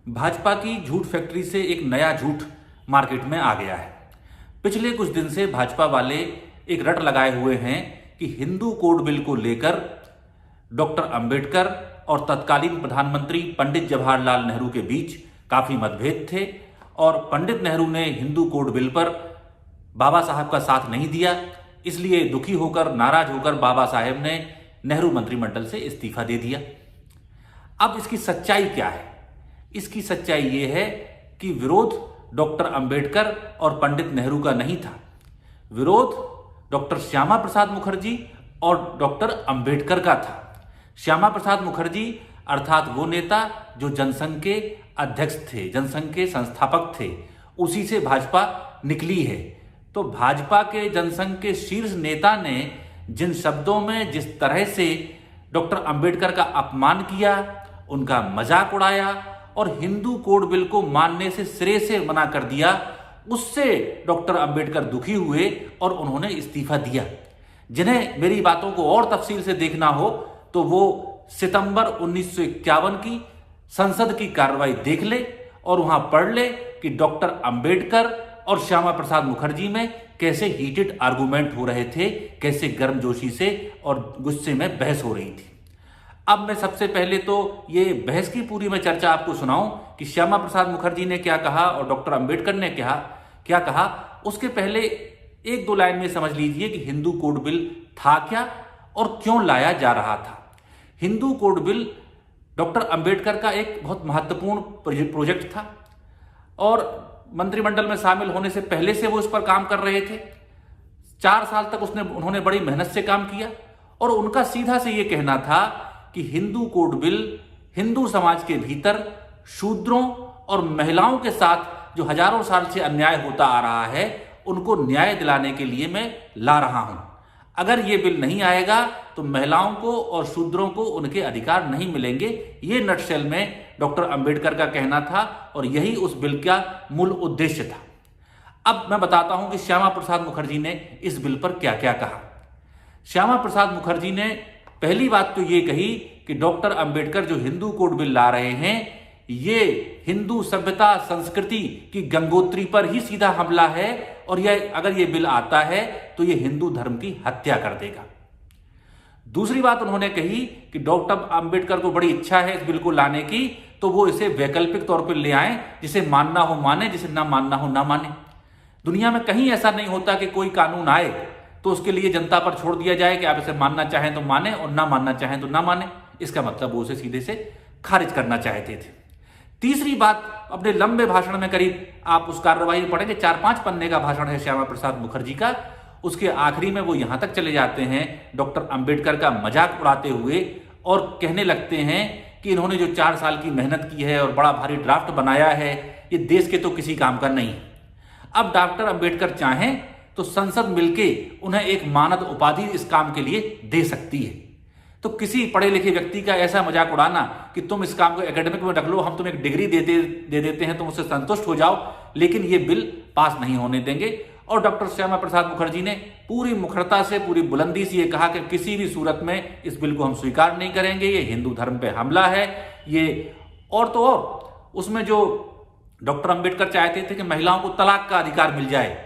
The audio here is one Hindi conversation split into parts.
भाजपा की झूठ फैक्ट्री से एक नया झूठ मार्केट में आ गया है। पिछले कुछ दिन से भाजपा वाले एक रट लगाए हुए हैं कि हिंदू कोड बिल को लेकर डॉक्टर अंबेडकर और तत्कालीन प्रधानमंत्री पंडित जवाहरलाल नेहरू के बीच काफी मतभेद थे और पंडित नेहरू ने हिंदू कोड बिल पर बाबा साहब का साथ नहीं दिया। इसलिए दुखी होकर, नाराज होकर बाबा साहब ने नेहरू मंत्रिमंडल से इस्तीफा दे दिया। अब इसकी सच्चाई क्या है? इसकी सच्चाई यह है कि विरोध डॉक्टर अंबेडकर और पंडित नेहरू का नहीं था। विरोध डॉक्टर श्यामा प्रसाद मुखर्जी और डॉक्टर अंबेडकर का था। श्यामा प्रसाद मुखर्जी अर्थात वो नेता जो जनसंघ के अध्यक्ष थे, जनसंघ के संस्थापक थे, उसी से भाजपा निकली है। तो भाजपा के जनसंघ के शीर्ष नेता ने जिन शब्दों में, जिस तरह से डॉक्टर अंबेडकर का अपमान किया, उनका मजाक उड़ाया और हिंदू कोड बिल को मानने से सिरे से मना कर दिया, उससे डॉक्टर अंबेडकर दुखी हुए और उन्होंने इस्तीफा दिया। जिन्हें मेरी बातों को और तफसील से देखना हो तो वो सितंबर 1951 की संसद की कार्रवाई देख ले और वहां पढ़ ले कि डॉक्टर अंबेडकर और श्यामा प्रसाद मुखर्जी में कैसे हीटेड आर्गुमेंट हो रहे थे, कैसे गर्मजोशी से और गुस्से में बहस हो रही थी। अब मैं सबसे पहले तो ये बहस की पूरी मैं चर्चा आपको सुनाऊं कि श्यामा प्रसाद मुखर्जी ने क्या कहा और डॉक्टर अंबेडकर ने क्या कहा। उसके पहले एक दो लाइन में समझ लीजिए कि हिंदू कोड बिल था क्या और क्यों लाया जा रहा था। Hindu code bill doctor Ambedkar का एक बहुत महत्वपूर्ण प्रोजेक्ट था और मंत्रिमंडल में शामिल होने से पहले से वो इस पर काम कर रहे थे। 4 साल तक उन्होंने बड़ी मेहनत से काम किया और उनका सीधा से ये कहना था कि हिंदू कोड बिल हिंदू समाज के भीतर शूद्रों और महिलाओं के साथ जो हजारों साल से अन्याय होता आ रहा है, उनको न्याय दिलाने के लिए मैं ला रहा हूं। अगर ये बिल नहीं आएगा तो महिलाओं को और शूद्रों को उनके अधिकार नहीं मिलेंगे। ये नटशेल में डॉक्टर अंबेडकर का कहना था और यही उस बिल का मूल उद्देश्य था। अब मैं बताता हूं कि श्यामा प्रसाद मुखर्जी ने इस बिल पर क्या क्या कहा। श्यामा प्रसाद मुखर्जी ने पहली बात तो ये कही कि डॉक्टर अंबेडकर जो हिंदू कोड बिल ला रहे हैं, ये हिंदू सभ्यता संस्कृति की गंगोत्री पर ही सीधा हमला है और अगर ये बिल आता है तो ये हिंदू धर्म की हत्या कर देगा। दूसरी बात उन्होंने कही कि डॉक्टर अंबेडकर को बड़ी इच्छा है इस बिल को लाने की, तो वो इसे वैकल्पिक तौर पर ले आए, जिसे मानना हो माने, जिसे ना मानना हो ना माने। दुनिया में कहीं ऐसा नहीं होता कि कोई कानून आए तो उसके लिए जनता पर छोड़ दिया जाए कि आप इसे मानना चाहें तो माने और ना मानना चाहें तो ना माने। इसका मतलब वो उसे सीधे से खारिज करना चाहते थे। तीसरी बात, अपने लंबे भाषण में, करीब आप उस कार्रवाई में पढ़ेंगे 4-5 पन्ने का भाषण है श्यामा प्रसाद मुखर्जी का, उसके आखिरी में वो यहां तक चले जाते हैं डॉक्टर अंबेडकर का मजाक उड़ाते हुए और कहने लगते हैं कि इन्होंने जो 4 साल की मेहनत की है और बड़ा भारी ड्राफ्ट बनाया है, ये देश के तो किसी काम का नहीं। अब डॉक्टर अंबेडकर चाहें तो संसद मिलके उन्हें एक मानद उपाधि इस काम के लिए दे सकती है। तो किसी पढ़े लिखे व्यक्ति का ऐसा मजाक उड़ाना कि तुम इस काम को एकेडमिक में रख लो, हम तुम्हें एक डिग्री दे देते हैं, तुम उससे संतुष्ट हो जाओ, लेकिन ये बिल पास नहीं होने देंगे। और डॉक्टर श्यामा प्रसाद मुखर्जी ने पूरी मुखरता से, पूरी बुलंदी से ये कहा कि किसी भी सूरत में इस बिल को हम स्वीकार नहीं करेंगे, ये हिंदू धर्म पे हमला है। ये और तो और उसमें जो डॉक्टर अंबेडकर चाहते थे कि महिलाओं को तलाक का अधिकार मिल जाए,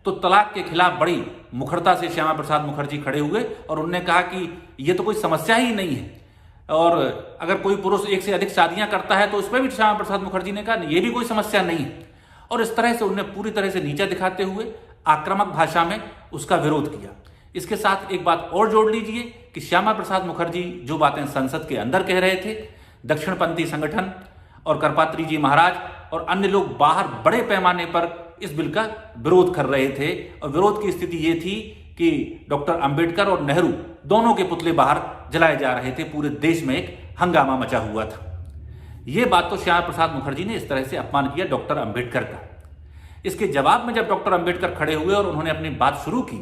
तो तलाक के खिलाफ बड़ी मुखरता से श्यामा प्रसाद मुखर्जी खड़े हुए और उन्होंने कहा कि यह तो कोई समस्या ही नहीं है और अगर कोई पुरुष एक से अधिक शादियां करता है तो उस पर भी श्यामा प्रसाद मुखर्जी ने कहा यह भी कोई समस्या नहीं है। और इस तरह से उन्होंने पूरी तरह से नीचा दिखाते हुए आक्रामक भाषा में उसका विरोध किया। इसके साथ एक बात और जोड़ लीजिए कि श्यामा प्रसाद मुखर्जी जो बातें संसद के अंदर कह रहे थे, दक्षिणपंथी संगठन और करपात्री जी महाराज और अन्य लोग बाहर बड़े पैमाने पर इस बिल का विरोध कर रहे थे और विरोध की स्थिति ये थी कि डॉक्टर अंबेडकर और नेहरू दोनों के पुतले बाहर जलाए जा रहे थे। पूरे देश में एक हंगामा मचा हुआ था। यह बात तो श्यामा प्रसाद मुखर्जी ने इस तरह से अपमान किया डॉक्टर अंबेडकर का। इसके जवाब में जब डॉक्टर अंबेडकर खड़े हुए और उन्होंने अपनी बात शुरू की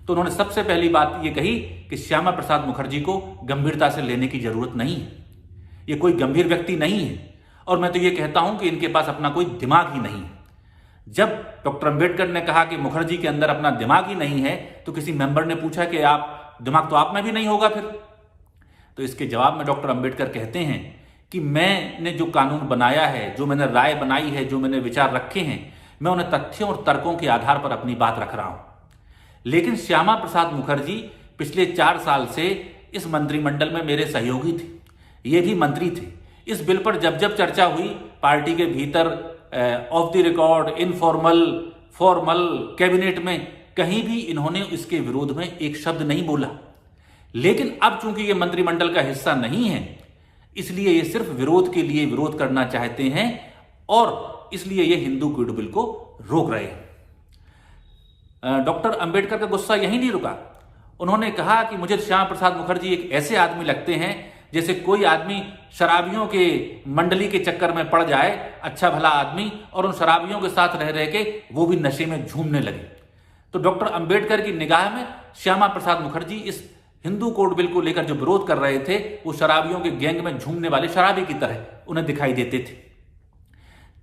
तो उन्होंने सबसे पहली बात यह कही कि श्यामा प्रसाद मुखर्जी को गंभीरता से लेने की जरूरत नहीं है। ये कोई गंभीर व्यक्ति नहीं है और मैं तो ये कहता हूं कि इनके पास अपना कोई दिमाग ही नहीं है। जब डॉक्टर अंबेडकर ने कहा कि मुखर्जी के अंदर अपना दिमाग ही नहीं है तो किसी मेंबर ने पूछा कि आप दिमाग तो आप में भी नहीं होगा फिर। तो इसके जवाब में डॉक्टर अंबेडकर कहते हैं कि मैंने जो कानून बनाया है, जो मैंने राय बनाई है, जो मैंने विचार रखे हैं, मैं उन्हें तथ्यों और तर्कों के आधार पर अपनी बात रख रहा हूं। लेकिन श्यामा प्रसाद मुखर्जी पिछले 4 साल से इस मंत्रिमंडल में मेरे सहयोगी थे, ये भी मंत्री थे। इस बिल पर जब जब चर्चा हुई पार्टी के भीतर, of the record, informal, formal, cabinet में, कहीं भी इन्होंने इसके विरोध में एक शब्द नहीं बोला। लेकिन अब चूंकि ये मंत्रिमंडल का हिस्सा नहीं है, इसलिए ये सिर्फ विरोध के लिए विरोध करना चाहते हैं और इसलिए ये हिंदू कोड बिल को रोक रहे हैं। डॉक्टर अंबेडकर का गुस्सा यहीं नहीं रुका। उन्होंने कहा कि मुझे श्यामा प्रसाद मुखर्जी एक ऐसे आदमी लगते हैं जैसे कोई आदमी शराबियों के मंडली के चक्कर में पड़ जाए, अच्छा भला आदमी, और उन शराबियों के साथ रह रह के वो भी नशे में झूमने लगे। तो डॉक्टर अंबेडकर की निगाह में श्यामा प्रसाद मुखर्जी इस हिंदू कोड बिल को लेकर जो विरोध कर रहे थे, वो शराबियों के गैंग में झूमने वाले शराबी की तरह उन्हें दिखाई देते थे।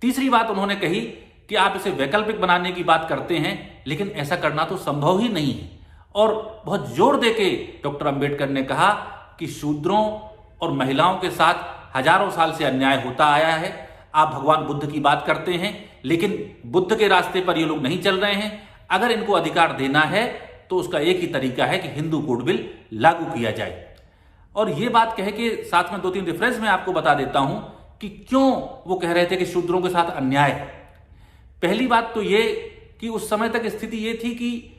तीसरी बात उन्होंने कही कि आप इसे वैकल्पिक बनाने की बात करते हैं, लेकिन ऐसा करना तो संभव ही नहीं है। और बहुत जोर देके डॉक्टर अंबेडकर ने कहा कि शूद्रों और महिलाओं के साथ हजारों साल से अन्याय होता आया है। आप भगवान बुद्ध की बात करते हैं, लेकिन बुद्ध के रास्ते पर ये लोग नहीं चल रहे हैं। अगर इनको अधिकार देना है तो उसका एक ही तरीका है कि हिंदू कोड बिल लागू किया जाए। और ये बात कह के साथ में 2-3 रेफरेंस मैं आपको बता देता हूं कि क्यों वो कह रहे थे कि शूद्रों के साथ अन्याय है। पहली बात तो ये कि उस समय तक स्थिति ये थी कि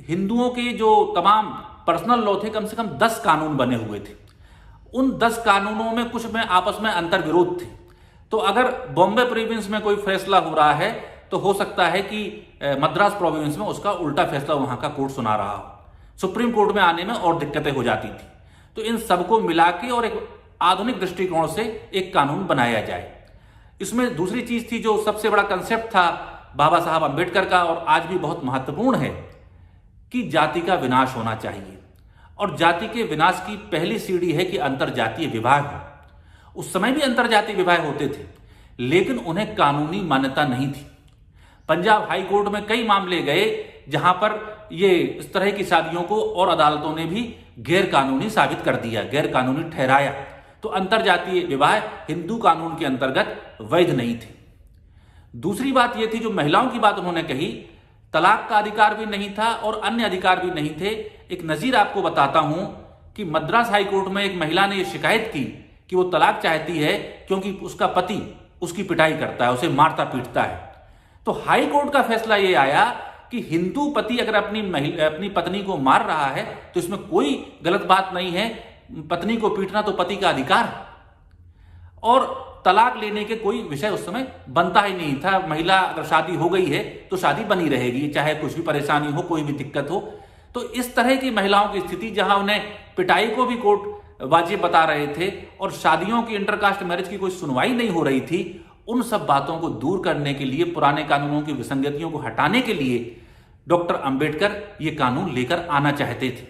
हिंदुओं के जो तमाम पर्सनल लॉ थे, कम से कम 10 कानून बने हुए थे। उन 10 कानूनों में कुछ में आपस में अंतर विरोध थे। तो अगर बॉम्बे प्रोविंस में कोई फैसला हो रहा है तो हो सकता है कि मद्रास प्रोविंस में उसका उल्टा फैसला वहां का कोर्ट सुना रहा हो। सुप्रीम कोर्ट में आने में और दिक्कतें हो जाती थी। तो इन सबको मिला के और एक आधुनिक दृष्टिकोण से एक कानून बनाया जाए। इसमें दूसरी चीज थी, जो सबसे बड़ा कंसेप्ट था बाबा साहब अंबेडकर का और आज भी बहुत महत्वपूर्ण है, कि जाति का विनाश होना चाहिए। और जाति के विनाश की पहली सीढ़ी है कि अंतरजातीय विवाह हो। उस समय भी अंतरजातीय विवाह होते थे, लेकिन उन्हें कानूनी मान्यता नहीं थी। पंजाब हाई कोर्ट में कई मामले गए जहां पर ये इस तरह की शादियों को और अदालतों ने भी गैर कानूनी साबित कर दिया, गैर कानूनी ठहराया। तो अंतरजातीय विवाह हिंदू कानून के अंतर्गत वैध नहीं थे। दूसरी बात यह थी, जो महिलाओं की बात उन्होंने कही, तलाक का अधिकार भी नहीं था और अन्य अधिकार भी नहीं थे। एक नजीर आपको बताता हूं कि मद्रास हाई कोर्ट में एक महिला ने यह शिकायत की कि वो तलाक चाहती है क्योंकि उसका पति उसकी पिटाई करता है, उसे मारता पीटता है। तो हाई कोर्ट का फैसला यह आया कि हिंदू पति अगर अपनी पत्नी को मार रहा है तो इसमें कोई गलत बात नहीं है। पत्नी को पीटना तो पति का अधिकार है और तलाक लेने के कोई विषय उस समय बनता ही नहीं था। महिला अगर शादी हो गई है तो शादी बनी रहेगी, चाहे कुछ भी परेशानी हो, कोई भी दिक्कत हो। तो इस तरह की महिलाओं की स्थिति, जहां उन्हें पिटाई को भी कोर्ट वाजिब बता रहे थे और शादियों की, इंटरकास्ट मैरिज की कोई सुनवाई नहीं हो रही थी, उन सब बातों को दूर करने के लिए, पुराने कानूनों की विसंगतियों को हटाने के लिए डॉक्टर अंबेडकर ये कानून लेकर आना चाहते थे।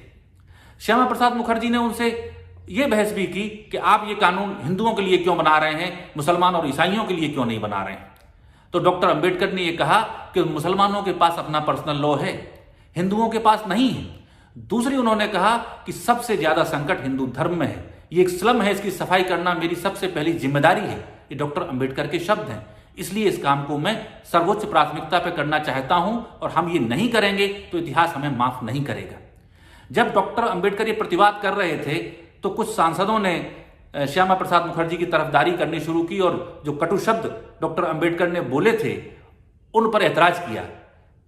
श्यामा प्रसाद मुखर्जी ने उनसे यह बहस भी की कि आप ये कानून हिंदुओं के लिए क्यों बना रहे हैं, मुसलमान और ईसाइयों के लिए क्यों नहीं बना रहे हैं। तो डॉक्टर अंबेडकर ने यह कहा कि मुसलमानों के पास अपना पर्सनल लॉ है, हिंदुओं के पास नहीं है। दूसरी उन्होंने कहा कि सबसे ज्यादा संकट हिंदू धर्म में है, ये एक स्लम है, इसकी सफाई करना मेरी सबसे पहली जिम्मेदारी है। ये डॉक्टर अंबेडकर के शब्द हैं। इसलिए इस काम को मैं सर्वोच्च प्राथमिकता पर करना चाहता हूं और हम ये नहीं करेंगे तो इतिहास हमें माफ नहीं करेगा। जब डॉक्टर अंबेडकर ये प्रतिवाद कर रहे थे तो कुछ सांसदों ने श्यामा प्रसाद मुखर्जी की तरफदारी करनी शुरू की और जो कटु शब्द डॉक्टर अंबेडकर ने बोले थे उन पर ऐतराज किया।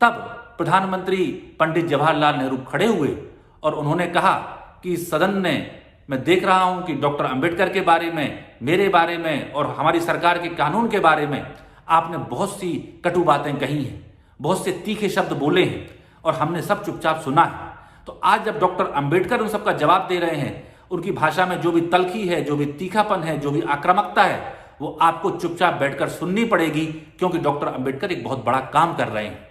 तब प्रधानमंत्री पंडित जवाहरलाल नेहरू खड़े हुए और उन्होंने कहा कि इस सदन ने, मैं देख रहा हूं कि डॉक्टर अंबेडकर के बारे में, मेरे बारे में और हमारी सरकार के कानून के बारे में आपने बहुत सी कटु बातें कही हैं, बहुत से तीखे शब्द बोले हैं और हमने सब चुपचाप सुना है। तो आज जब डॉक्टर अंबेडकर उन सबका जवाब दे रहे हैं, उनकी भाषा में जो भी तल्खी है, जो भी तीखापन है, जो भी आक्रामकता है, वो आपको चुपचाप बैठकर सुननी पड़ेगी, क्योंकि डॉक्टर अंबेडकर एक बहुत बड़ा काम कर रहे हैं।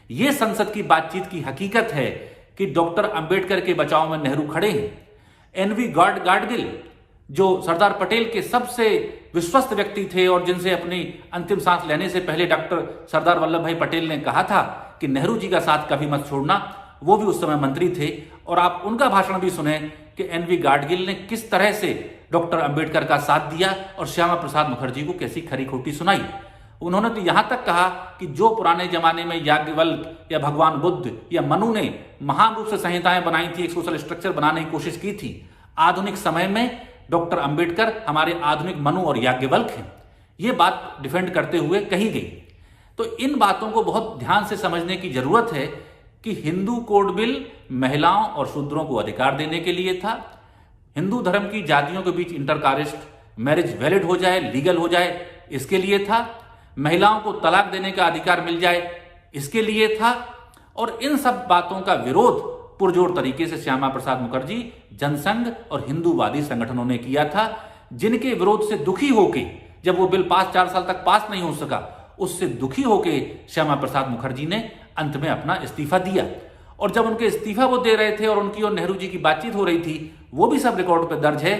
ये संसद की बातचीत की हकीकत है कि डॉक्टर अंबेडकर के बचाव में नेहरू खड़े हैं। एनवी गाडगिल, जो सरदार पटेल के सबसे विश्वस्त व्यक्ति थे और जिनसे अपनी अंतिम सांस लेने से पहले डॉक्टर सरदार वल्लभ भाई पटेल ने कहा था कि नेहरू जी का साथ कभी मत छोड़ना, वो भी उस समय मंत्री थे। और आप उनका भाषण भी सुने कि एनवी गाडगिल ने किस तरह से डॉक्टर अंबेडकर का साथ दिया और श्यामा प्रसाद मुखर्जी को कैसी खरी खोटी सुनाई। उन्होंने तो यहां तक कहा कि जो पुराने जमाने में याज्ञवल्क्य या भगवान बुद्ध या मनु ने महान रूप से संहिताएं बनाई थी, एक सोशल स्ट्रक्चर बनाने की कोशिश की थी, आधुनिक समय में डॉक्टर अंबेडकर हमारे आधुनिक मनु और याज्ञवल्क्य हैं। ये बात डिफेंड करते हुए कही गई। तो इन बातों को बहुत ध्यान से समझने की जरूरत है कि हिंदू कोड बिल महिलाओं और शूद्रों को अधिकार देने के लिए था। हिंदू धर्म की जातियों के बीच इंटरकास्ट मैरिज वैलिड हो जाए, लीगल हो जाए, इसके लिए था। महिलाओं को तलाक देने का अधिकार मिल जाए, इसके लिए था। और इन सब बातों का विरोध पुरजोर तरीके से श्यामा प्रसाद मुखर्जी, जनसंघ और हिंदूवादी संगठनों ने किया था, जिनके विरोध से दुखी होके जब वो बिल 4 साल तक पास नहीं हो सका, उससे दुखी होके श्यामा प्रसाद मुखर्जी ने अंत में अपना इस्तीफा दिया। और जब उनके इस्तीफा वो दे रहे थे और उनकी और नेहरू जी की बातचीत हो रही थी, वो भी सब रिकॉर्ड पर दर्ज है।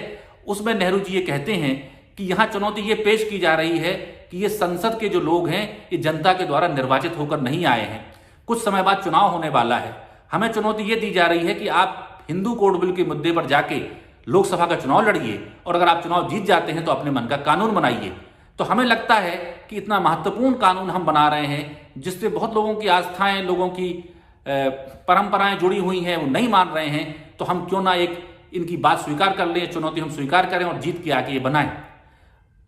उसमें नेहरू जी ये कहते हैं कि यहां चुनौती ये पेश की जा रही है कि ये संसद के जो लोग हैं ये जनता के द्वारा निर्वाचित होकर नहीं आए हैं, कुछ समय बाद चुनाव होने वाला है। हमें चुनौती ये दी जा रही है कि आप हिंदू कोड बिल के मुद्दे पर जाके लोकसभा का चुनाव लड़िए और अगर आप चुनाव जीत जाते हैं तो अपने मन का कानून बनाइए। तो हमें लगता है कि इतना महत्वपूर्ण कानून हम बना रहे हैं जिससे बहुत लोगों की आस्थाएं, लोगों की परंपराएं जुड़ी हुई हैं, वो नहीं मान रहे हैं, तो हम क्यों ना एक इनकी बात स्वीकार कर लें, चुनौती हम स्वीकार करें और जीत के आके ये बनाएं।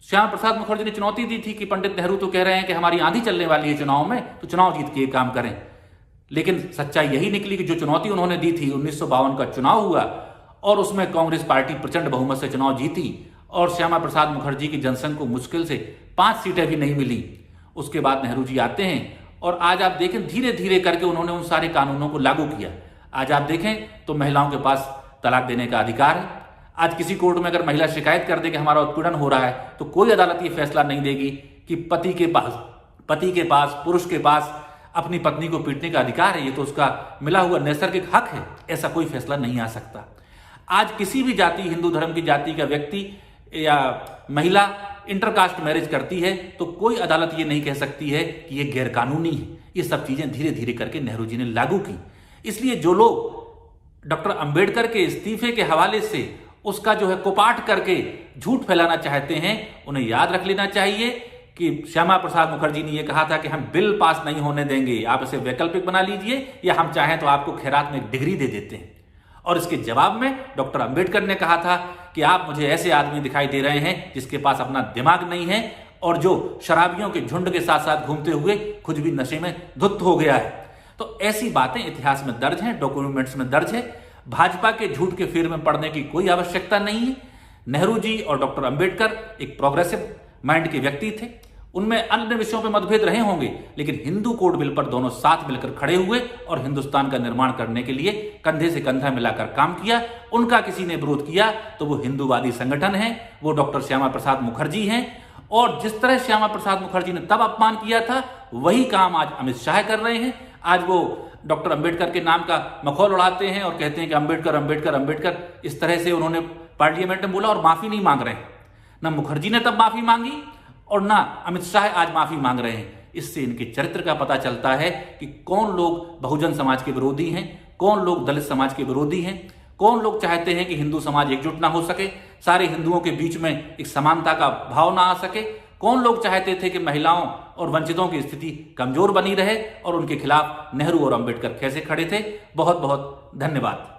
श्यामा प्रसाद मुखर्जी ने चुनौती दी थी कि पंडित नेहरू तो कह रहे हैं कि हमारी आंधी चलने वाली है चुनाव में, तो चुनाव जीत के ये काम करें। लेकिन सच्चाई यही निकली कि जो चुनौती उन्होंने दी थी, 1952 का चुनाव हुआ और उसमें कांग्रेस पार्टी प्रचंड बहुमत से चुनाव जीती और श्यामा प्रसाद मुखर्जी की जनसंघ को मुश्किल से 5 सीटें भी नहीं मिली। उसके बाद नेहरू जी आते हैं और आज आप देखें धीरे धीरे करके उन्होंने उन सारे कानूनों को लागू किया। आज आप देखें तो महिलाओं के पास तलाक देने का अधिकार है। आज किसी कोर्ट में अगर महिला शिकायत कर दे कि हमारा उत्पीड़न हो रहा है, तो कोई अदालत ये फैसला नहीं देगी कि पति के पास पुरुष के पास अपनी पत्नी को पीटने का अधिकार है, ये तो उसका मिला हुआ नैसर्गिक हक है। ऐसा कोई फैसला नहीं आ सकता। आज किसी भी जाति, हिंदू धर्म की जाति का व्यक्ति या महिला इंटरकास्ट मैरिज करती है तो कोई अदालत ये नहीं कह सकती है कि ये गैरकानूनी है। ये सब चीजें धीरे धीरे करके नेहरू जी ने लागू की। इसलिए जो लोग डॉक्टर अंबेडकर के इस्तीफे के हवाले से उसका जो है कुपाठ करके झूठ फैलाना चाहते हैं, उन्हें याद रख लेना चाहिए कि श्यामा प्रसाद मुखर्जी ने यह कहा था कि हम बिल पास नहीं होने देंगे, आप इसे वैकल्पिक बना लीजिए या हम चाहें तो आपको खैरात में एक डिग्री दे देते हैं। और इसके जवाब में डॉक्टर अंबेडकर ने कहा था कि आप मुझे ऐसे आदमी दिखाई दे रहे हैं जिसके पास अपना दिमाग नहीं है और जो शराबियों के झुंड के साथ साथ घूमते हुए खुद भी नशे में धुत हो गया है। तो ऐसी बातें इतिहास में दर्ज हैं, डॉक्यूमेंट्स में दर्ज है। भाजपा के झूठ के फेर में पड़ने की कोई आवश्यकता नहीं है। नेहरू जी और डॉक्टर अंबेडकर एक प्रोग्रेसिव माइंड के व्यक्ति थे। उनमें अन्य विषयों पर मतभेद रहे होंगे, लेकिन हिंदू कोड बिल पर दोनों साथ मिलकर खड़े हुए और हिंदुस्तान का निर्माण करने के लिए कंधे से कंधा मिलाकर काम किया। उनका किसी ने विरोध किया तो वो हिंदूवादी संगठन है, वो डॉक्टर श्यामा प्रसाद मुखर्जी हैं। और जिस तरह श्यामा प्रसाद मुखर्जी ने तब अपमान किया था, वही काम आज अमित शाह कर रहे हैं। आज वो डॉक्टर अंबेडकर के नाम का मखौल उड़ाते हैं और कहते हैं कि अंबेडकर अंबेडकर अंबेडकर। इस तरह से उन्होंने पार्लियामेंट में बोला और माफी नहीं मांग रहे हैं। ना मुखर्जी ने तब माफी मांगी और ना अमित शाह आज माफी मांग रहे हैं। इससे इनके चरित्र का पता चलता है कि कौन लोग बहुजन समाज के विरोधी हैं, कौन लोग दलित समाज के विरोधी हैं, कौन लोग चाहते हैं कि हिंदू समाज एकजुट ना हो सके, सारे हिंदुओं के बीच में एक समानता का भाव ना आ सके, कौन लोग चाहते थे कि महिलाओं और वंचितों की स्थिति कमजोर बनी रहे और उनके खिलाफ नेहरू और अंबेडकर कैसे खड़े थे। बहुत बहुत धन्यवाद।